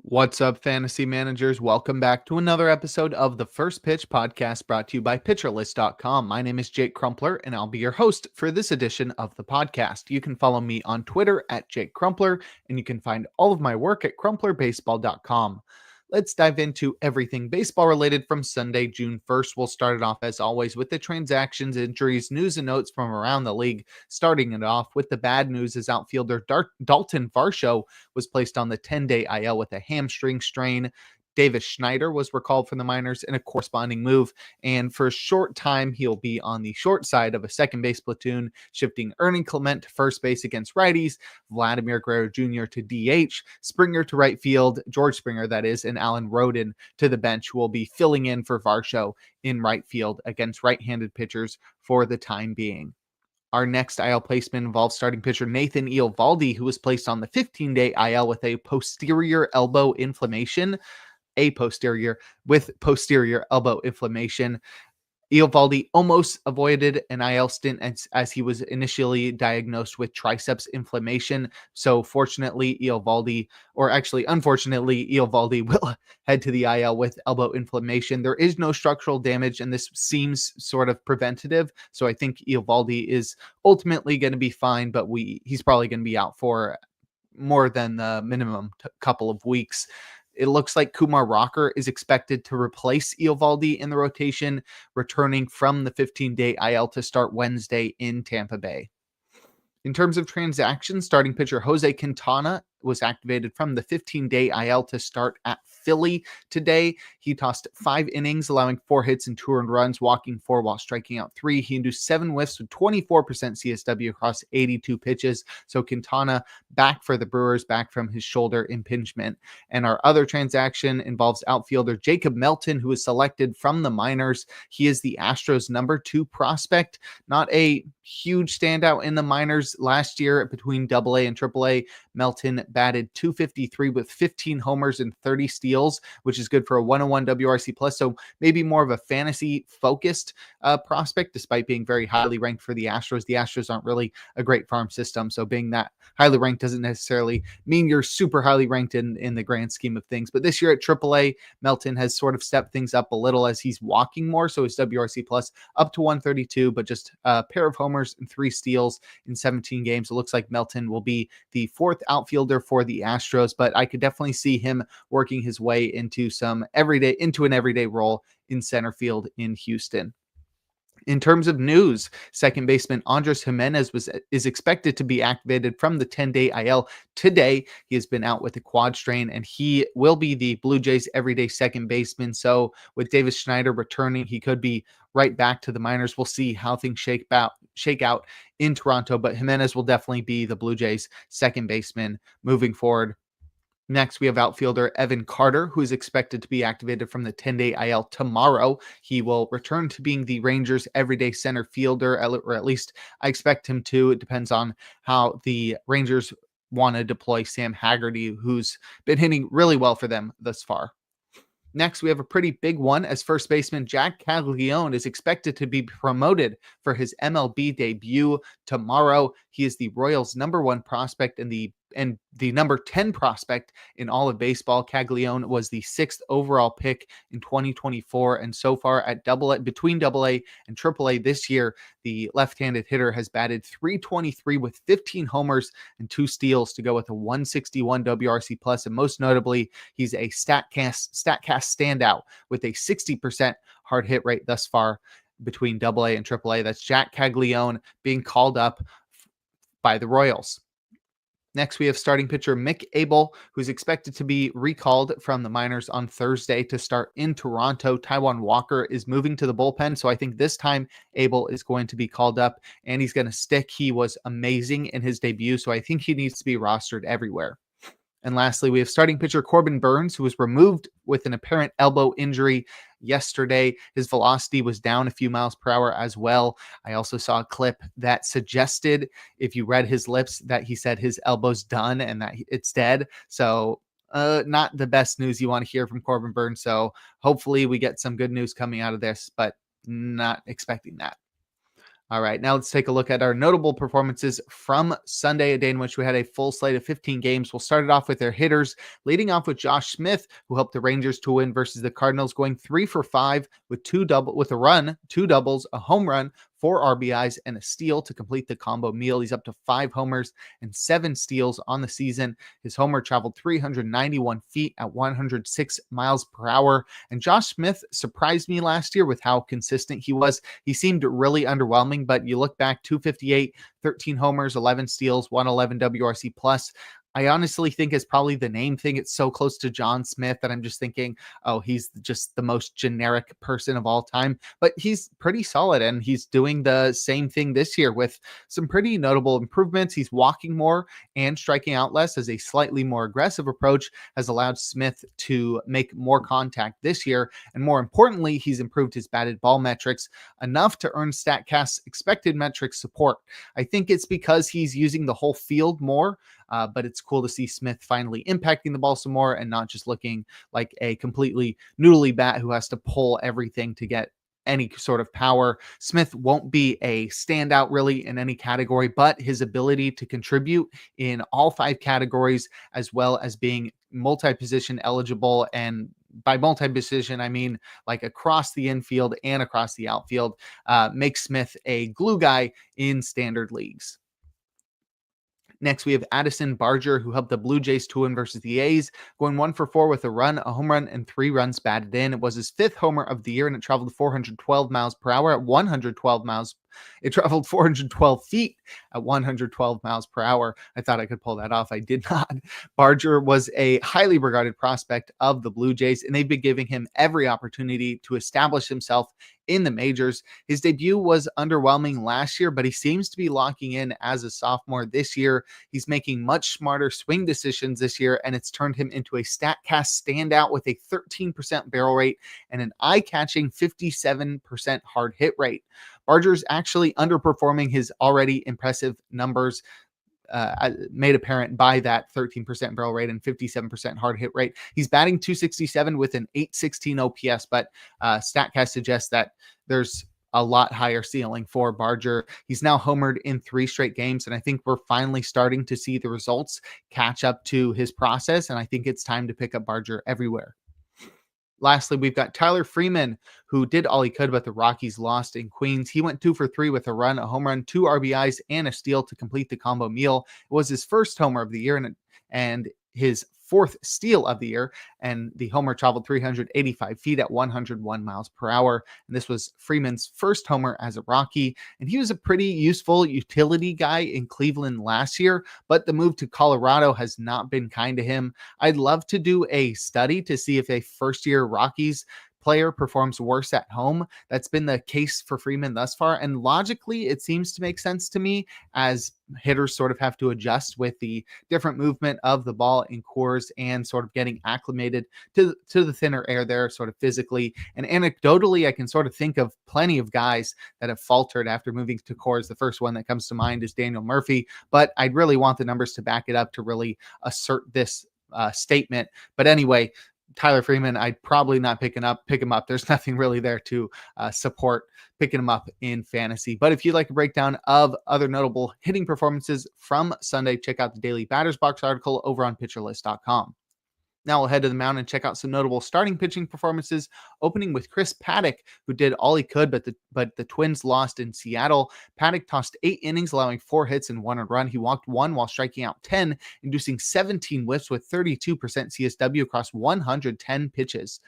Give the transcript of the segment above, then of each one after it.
What's up, fantasy managers? Welcome back to another episode of the First Pitch podcast brought to you by PitcherList.com. My name is Jake Crumpler, and I'll be your host for this edition of the podcast. You can follow me on Twitter at Jake Crumpler, and you can find all of my work at CrumplerBaseball.com. Let's dive into everything baseball related from Sunday, June 1st. We'll start it off, as always, with the transactions, injuries, news, and notes from around the league. Starting it off with the bad news is outfielder Dalton Varsho was placed on the 10-day IL with a hamstring strain. Davis Schneider was recalled from the minors in a corresponding move, and for a short time, he'll be on the short side of a second base platoon, shifting Ernie Clement to first base against righties, Vladimir Guerrero Jr. to DH, Springer to right field, George Springer, that is, and Alan Roden to the bench, who will be filling in for Varsho in right field against right-handed pitchers for the time being. Our next IL placement involves starting pitcher Nathan Eovaldi, who was placed on the 15-day IL with a posterior elbow inflammation. Posterior elbow inflammation. Eovaldi almost avoided an IL stint as he was initially diagnosed with triceps inflammation. So unfortunately, Eovaldi will head to the IL with elbow inflammation. There is no structural damage, and this seems sort of preventative. So I think Eovaldi is ultimately going to be fine, but he's probably going to be out for more than the minimum couple of weeks. It looks like Kumar Rocker is expected to replace Eovaldi in the rotation, returning from the 15-day IL to start Wednesday in Tampa Bay. In terms of transactions, starting pitcher Jose Quintana was activated from the 15-day IL to start at Philly today. He tossed 5 innings, allowing 4 hits and 2 earned runs, walking 4 while striking out 3. He induced 7 whiffs with 24% CSW across 82 pitches. So Quintana back for the Brewers, back from his shoulder impingement. And our other transaction involves outfielder Jacob Melton, who was selected from the minors. He is the Astros' number 2 prospect. Not a huge standout in the minors last year between AA and AAA. Melton batted .253 with 15 homers and 30 steals, which is good for a 101 WRC plus. So maybe more of a fantasy focused prospect, despite being very highly ranked for the Astros. The Astros aren't really a great farm system, so being that highly ranked doesn't necessarily mean you're super highly ranked in the grand scheme of things. But this year at AAA, Melton has sort of stepped things up a little as he's walking more, so his WRC plus up to 132, but just a pair of homers and 3 steals in 17 games. It looks like Melton will be the 4th outfielder for the Astros, but I could definitely see him working his way into an everyday role in center field in Houston. In terms of news, second baseman Andres Jimenez is expected to be activated from the 10-day IL today. He has been out with a quad strain, and he will be the Blue Jays' everyday second baseman. So with Davis Schneider returning, he could be right back to the minors. We'll see how things shake out in Toronto, but Jimenez will definitely be the Blue Jays' second baseman moving forward. Next, we have outfielder Evan Carter, who is expected to be activated from the 10-day IL tomorrow. He will return to being the Rangers' everyday center fielder, or at least I expect him to. It depends on how the Rangers want to deploy Sam Haggerty, who's been hitting really well for them thus far. Next, we have a pretty big one as first baseman Jack Caglione is expected to be promoted for his MLB debut tomorrow. He is the Royals' number 1 prospect and the number 10 prospect in all of baseball. Caglione was the 6th overall pick in 2024, and so far at between AA and AAA this year, the left-handed hitter has batted .323 with 15 homers and 2 steals to go with a 161 WRC plus, and most notably, he's a Statcast standout with a 60% hard hit rate thus far between AA and AAA. That's Jack Caglione being called up by the Royals. Next, we have starting pitcher Mick Abel, who's expected to be recalled from the minors on Thursday to start in Toronto. Taijuan Walker is moving to the bullpen, so I think this time Abel is going to be called up, and he's going to stick. He was amazing in his debut, so I think he needs to be rostered everywhere. And lastly, we have starting pitcher Corbin Burns, who was removed with an apparent elbow injury yesterday. His velocity was down a few miles per hour as well. I also saw a clip that suggested, if you read his lips, that he said his elbow's done and that it's dead. So not the best news you want to hear from Corbin Burns. So hopefully we get some good news coming out of this, but not expecting that. All right, now let's take a look at our notable performances from Sunday, a day in which we had a full slate of 15 games. We'll start it off with their hitters, leading off with Josh Smith, who helped the Rangers to win versus the Cardinals, going 3 for 5 with with a run, two doubles, a home run, four RBIs, and a steal to complete the combo meal. He's up to 5 homers and 7 steals on the season. His homer traveled 391 feet at 106 miles per hour. And Josh Smith surprised me last year with how consistent he was. He seemed really underwhelming, but you look back, 258, 13 homers, 11 steals, 111 WRC plus. I honestly think it's probably the name thing. It's so close to John Smith that I'm just thinking, oh, he's just the most generic person of all time. But he's pretty solid, and he's doing the same thing this year with some pretty notable improvements. He's walking more and striking out less, as a slightly more aggressive approach has allowed Smith to make more contact this year. And more importantly, he's improved his batted ball metrics enough to earn StatCast's expected metrics support. I think it's because he's using the whole field more. But it's cool to see Smith finally impacting the ball some more and not just looking like a completely noodly bat who has to pull everything to get any sort of power. Smith won't be a standout really in any category, but his ability to contribute in all 5 categories, as well as being multi-position eligible, and by multi-position, I mean like across the infield and across the outfield, makes Smith a glue guy in standard leagues. Next, we have Addison Barger, who helped the Blue Jays to win versus the A's, going 1 for 4 with a run, a home run, and 3 runs batted in. It was his 5th homer of the year, and it traveled 412 miles per hour at 112 miles. It traveled 412 feet at 112 miles per hour. I thought I could pull that off. I did not. Barger was a highly regarded prospect of the Blue Jays, and they've been giving him every opportunity to establish himself in the majors. His debut was underwhelming last year, but he seems to be locking in as a sophomore this year. He's making much smarter swing decisions this year, and it's turned him into a StatCast standout with a 13% barrel rate and an eye-catching 57% hard hit rate. Barger's actually underperforming his already impressive numbers, made apparent by that 13% barrel rate and 57% hard hit rate. He's batting .267 with an .816 OPS, but StatCast suggests that there's a lot higher ceiling for Barger. He's now homered in 3 straight games, and I think we're finally starting to see the results catch up to his process, and I think it's time to pick up Barger everywhere. Lastly, we've got Tyler Freeman, who did all he could, but the Rockies lost in Queens. He went 2 for 3 with a run, a home run, 2 RBIs, and a steal to complete the combo meal. It was his first homer of the year and his 4th steal of the year, and the homer traveled 385 feet at 101 miles per hour. And this was Freeman's first homer as a Rocky, and he was a pretty useful utility guy in Cleveland last year, but the move to Colorado has not been kind to him. I'd love to do a study to see if a first-year Rockies player performs worse at home. That's been the case for Freeman thus far, and logically it seems to make sense to me, as hitters sort of have to adjust with the different movement of the ball in Coors and sort of getting acclimated to the thinner air there sort of physically. And anecdotally, I can sort of think of plenty of guys that have faltered after moving to Coors. The first one that comes to mind is Daniel Murphy, but I'd really want the numbers to back it up to really assert this statement. But anyway, Tyler Freeman, I'd probably not pick him up. There's nothing really there to support picking him up in fantasy. But if you'd like a breakdown of other notable hitting performances from Sunday, check out the Daily Batters Box article over on pitcherlist.com. Now we'll head to the mound and check out some notable starting pitching performances, opening with Chris Paddack, who did all he could, but the Twins lost in Seattle. Paddack tossed 8 innings, allowing 4 hits and 1 run. He walked 1 while striking out 10, inducing 17 whiffs with 32% CSW across 110 pitches.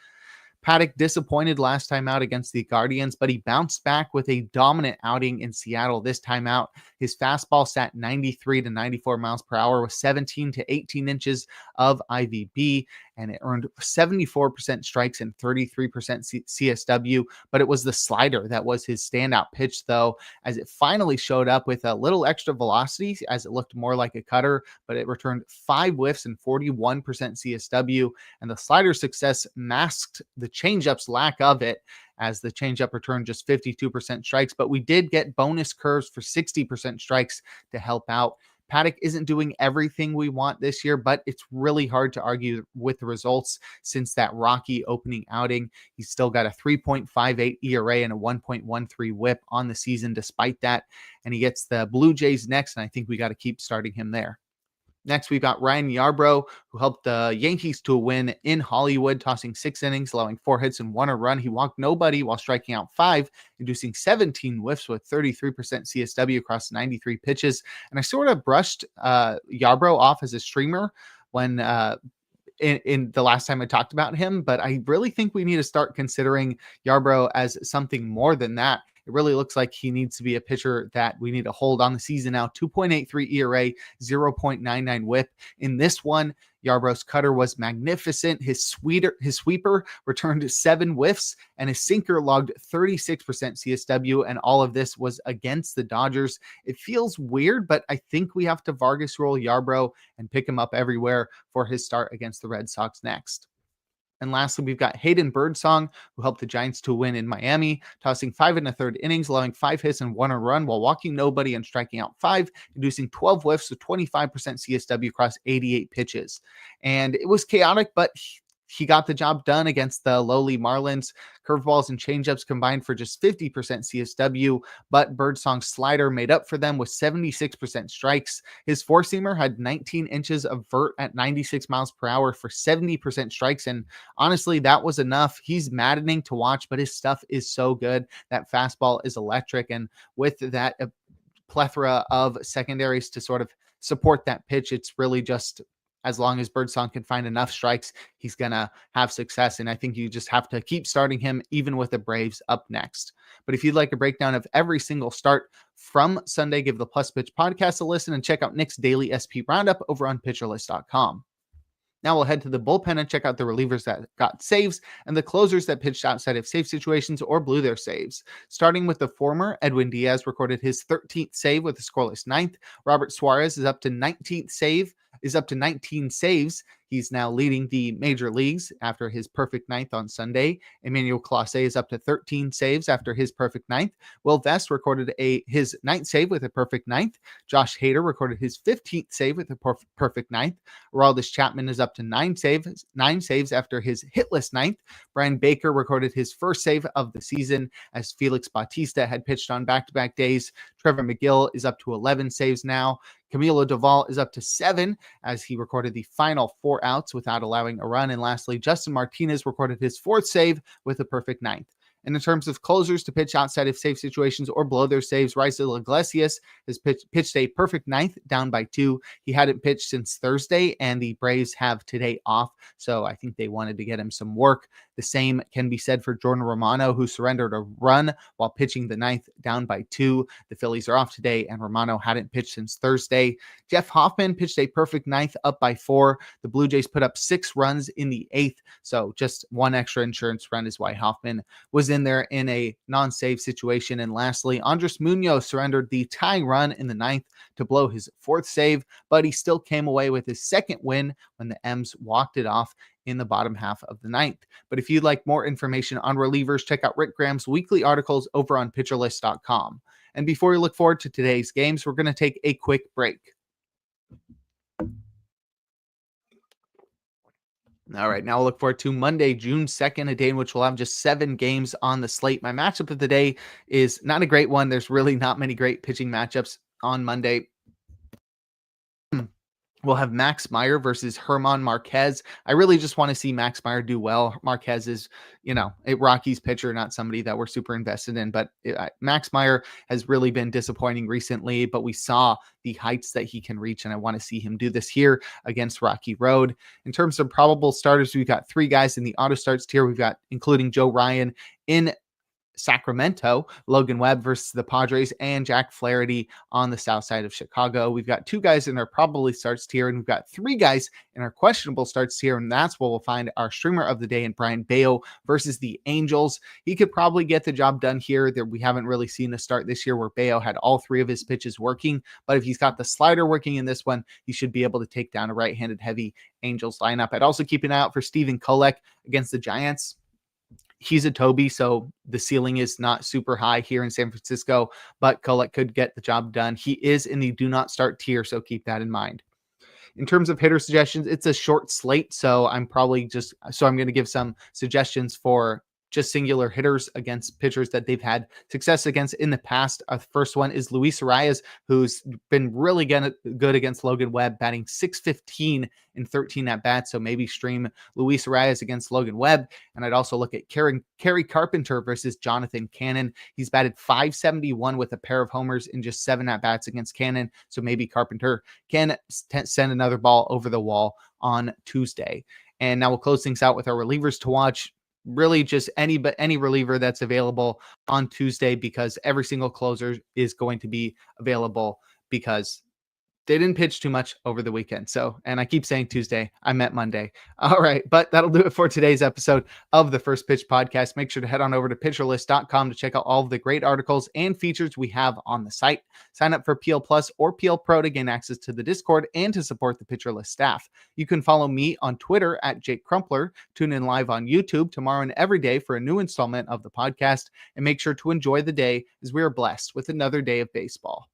Paddack disappointed last time out against the Guardians, but he bounced back with a dominant outing in Seattle this time out. His fastball sat 93 to 94 miles per hour with 17 to 18 inches of IVB, and it earned 74% strikes and 33% CSW, but it was the slider that was his standout pitch, though, as it finally showed up with a little extra velocity as it looked more like a cutter, but it returned 5 whiffs and 41% CSW, and the slider success masked the changeup's lack of it, as the changeup returned just 52% strikes, but we did get bonus curves for 60% strikes to help out. Paddock isn't doing everything we want this year, but it's really hard to argue with the results since that rocky opening outing. He's still got a 3.58 ERA and a 1.13 whip on the season despite that. And he gets the Blue Jays next, and I think we got to keep starting him there. Next, we've got Ryan Yarbrough, who helped the Yankees to a win in Hollywood, tossing 6 innings, allowing 4 hits and 1 run. He walked nobody while striking out 5, inducing 17 whiffs with 33% CSW across 93 pitches. And I sort of brushed Yarbrough off as a streamer when in the last time I talked about him, but I really think we need to start considering Yarbrough as something more than that. It really looks like he needs to be a pitcher that we need to hold on the season now. 2.83 ERA, 0.99 whip. In this one, Yarbrough's cutter was magnificent. His sweeper returned 7 whiffs, and his sinker logged 36% CSW, and all of this was against the Dodgers. It feels weird, but I think we have to Vargas roll Yarbrough and pick him up everywhere for his start against the Red Sox next. And lastly, we've got Hayden Birdsong, who helped the Giants to win in Miami, tossing 5 1/3 innings, allowing 5 hits and 1 run while walking nobody and striking out 5, inducing 12 whiffs with 25% CSW across 88 pitches. And it was chaotic, but he got the job done against the lowly Marlins. Curveballs and changeups combined for just 50% CSW, but Birdsong's slider made up for them with 76% strikes. His four-seamer had 19 inches of vert at 96 miles per hour for 70% strikes, and honestly, that was enough. He's maddening to watch, but his stuff is so good. That fastball is electric, and with that plethora of secondaries to sort of support that pitch, it's really just as long as Birdsong can find enough strikes, he's going to have success. And I think you just have to keep starting him, even with the Braves up next. But if you'd like a breakdown of every single start from Sunday, give the Plus Pitch podcast a listen and check out Nick's daily SP roundup over on pitcherlist.com. Now we'll head to the bullpen and check out the relievers that got saves and the closers that pitched outside of save situations or blew their saves. Starting with the former, Edwin Diaz recorded his 13th save with a scoreless 9th. Robert Suarez is up to 19 saves. He's now leading the major leagues after his perfect 9th on Sunday. Emmanuel Clase is up to 13 saves after his perfect 9th. Will Vest recorded his 9th save with a perfect 9th. Josh Hader recorded his 15th save with a perfect 9th. Aroldis Chapman is up to 9 saves after his hitless 9th. Brian Baker recorded his first save of the season as Felix Bautista had pitched on back-to-back days. Trevor McGill is up to 11 saves now. Camilo Doval is up to 7 as he recorded the final 4 outs without allowing a run. And lastly, Justin Martinez recorded his 4th save with a perfect 9th. And in terms of closers to pitch outside of save situations or blow their saves, Raisel Iglesias has pitched a perfect 9th, down by 2. He hadn't pitched since Thursday, and the Braves have today off, so I think they wanted to get him some work. The same can be said for Jordan Romano, who surrendered a run while pitching the 9th, down by 2. The Phillies are off today, and Romano hadn't pitched since Thursday. Jeff Hoffman pitched a perfect 9th, up by 4. The Blue Jays put up 6 runs in the 8th, so just 1 extra insurance run is why Hoffman was in there in a non-save situation. And lastly, Andres Munoz surrendered the tying run in the 9th to blow his 4th save, but he still came away with his 2nd win when the M's walked it off in the bottom half of the 9th. But if you'd like more information on relievers, check out Rick Graham's weekly articles over on pitcherlist.com. And before we look forward to today's games, we're going to take a quick break. All right, now we'll look forward to Monday, June 2nd, a day in which we'll have just 7 games on the slate. My matchup of the day is not a great one. There's really not many great pitching matchups on Monday. We'll have Max Meyer versus Herman Marquez. I really just want to see Max Meyer do well. Marquez is, a Rockies pitcher, not somebody that we're super invested in. But Max Meyer has really been disappointing recently, but we saw the heights that he can reach, and I want to see him do this here against Rocky Road. In terms of probable starters, we've got 3 guys in the auto starts tier. We've got, including Joe Ryan in Sacramento, Logan Webb versus the Padres, and Jack Flaherty on the south side of Chicago. We've got 2 guys in our probably starts tier, and we've got 3 guys in our questionable starts tier, and that's where we'll find our streamer of the day in Brian Bayo versus the Angels. He could probably get the job done here. We haven't really seen a start this year where Bayo had all 3 of his pitches working, but if he's got the slider working in this one, he should be able to take down a right-handed heavy Angels lineup. I'd also keep an eye out for Stephen Kolek against the Giants. He's a Toby, so the ceiling is not super high here in San Francisco, but Kolek could get the job done. He is in the do not start tier, so keep that in mind. In terms of hitter suggestions, it's a short slate, so I'm going to give some suggestions for just singular hitters against pitchers that they've had success against in the past. The first one is Luis Arias, who's been really good against Logan Webb, batting .615 in 13 at bats. So maybe stream Luis Arias against Logan Webb. And I'd also look at Kerry Carpenter versus Jonathan Cannon. He's batted .571 with a pair of homers in just 7 at bats against Cannon. So maybe Carpenter can send another ball over the wall on Tuesday. And now we'll close things out with our relievers to watch. Really just any reliever that's available on Tuesday, because every single closer is going to be available because they didn't pitch too much over the weekend. So, and I keep saying Tuesday, I meant Monday. All right, but that'll do it for today's episode of the First Pitch Podcast. Make sure to head on over to pitcherlist.com to check out all of the great articles and features we have on the site. Sign up for PL Plus or PL Pro to gain access to the Discord and to support the Pitcher List staff. You can follow me on Twitter at Jake Crumpler. Tune in live on YouTube tomorrow and every day for a new installment of the podcast. And make sure to enjoy the day as we are blessed with another day of baseball.